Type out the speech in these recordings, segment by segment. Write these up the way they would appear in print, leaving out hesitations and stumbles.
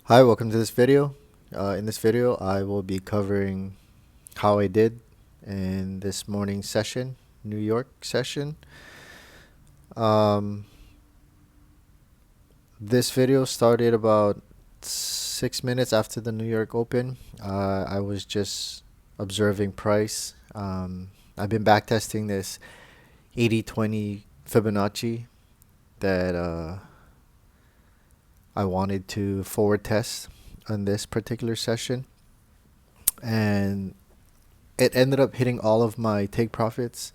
Hi, welcome to this video. In this video, I will be covering how I did in this morning session, New York session. Um, this video started about 6 minutes after the New York Open. I was just observing price. I've been backtesting this 80-20 Fibonacci that I wanted to forward test on this particular session, and it ended up hitting all of my take profits.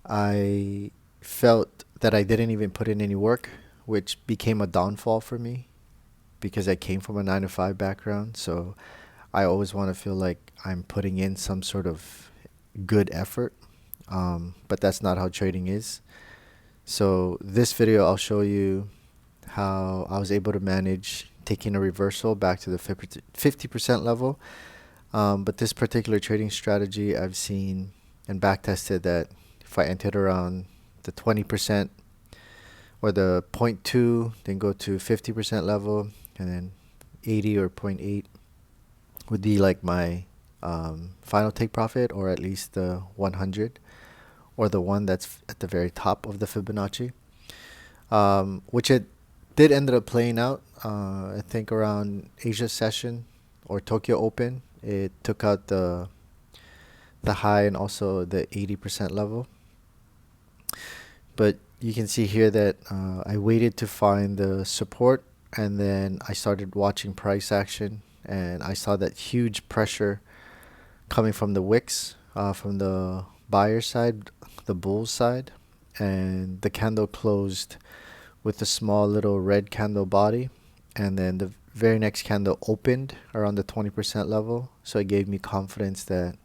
I felt that I didn't even put in any work, which became a downfall for me because I came from a 9 to 5 background. So I always want to feel like I'm putting in some sort of good effort. But that's not how trading is. So this video, I'll show you how I was able to manage taking a reversal back to the 50% level. But this particular trading strategy, I've seen and backtested that if I entered around the 20% or the 0.2, then go to 50% level, and then 80 or zero point 0.8 would be like my final take profit, or at least the 100, or the one that's at the very top of the Fibonacci, which it did end up playing out. I think around Asia session or Tokyo Open, it took out the high and also the 80% level. But you can see here that I waited to find the support, and then I started watching price action, and I saw that huge pressure coming from the wicks, from the buyer side, the bull side, and the candle closed with a small little red candle body, and then the very next candle opened around the 20% level. So it gave me confidence that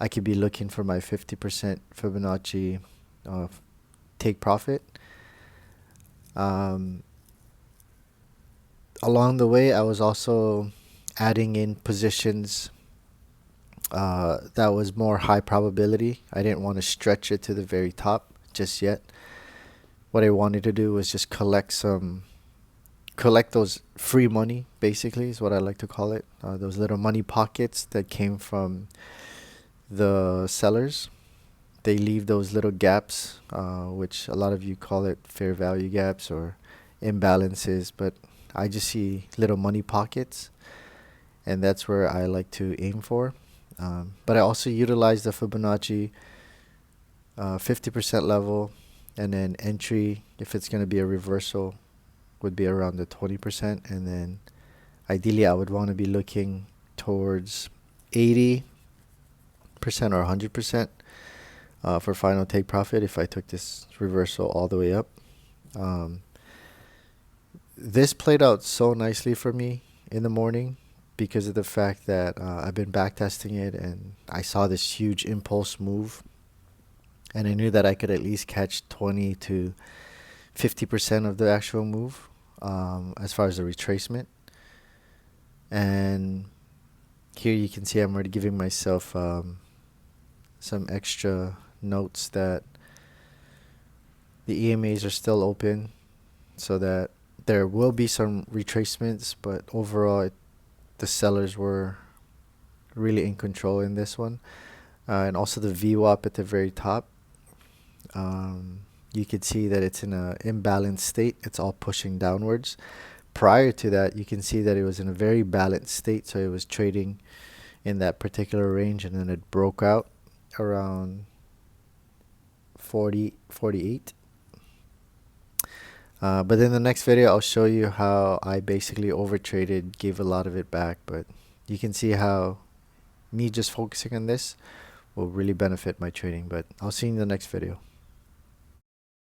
I could be looking for my 50% Fibonacci take profit. Along the way, I was also adding in positions that was more high probability. I didn't want to stretch it to the very top just yet. What I wanted to do was just collect those free money, basically, is what I like to call it. Those little money pockets that came from the sellers. They leave those little gaps, which a lot of you call it fair value gaps or imbalances, but I just see little money pockets, and that's where I like to aim for. But I also utilize the Fibonacci 50% level, and then entry, if it's going to be a reversal, would be around the 20%, and then ideally I would want to be looking towards 80% or 100% for final take profit if I took this reversal all the way up. This played out so nicely for me in the morning because of the fact that I've been backtesting it, and I saw this huge impulse move, and I knew that I could at least catch 20 to 50% of the actual move as far as the retracement. And here you can see I'm already giving myself some extra notes that the EMAs are still open, so that there will be some retracements, but overall the sellers were really in control in this one. And also the VWAP at the very top, you can see that it's in an imbalanced state. It's all pushing downwards. Prior to that, you can see that it was in a very balanced state, so it was trading in that particular range, and then it broke out around 40, 48. But in the next video, I'll show you how I basically overtraded, gave a lot of it back. But you can see how me just focusing on this will really benefit my trading. But I'll see you in the next video.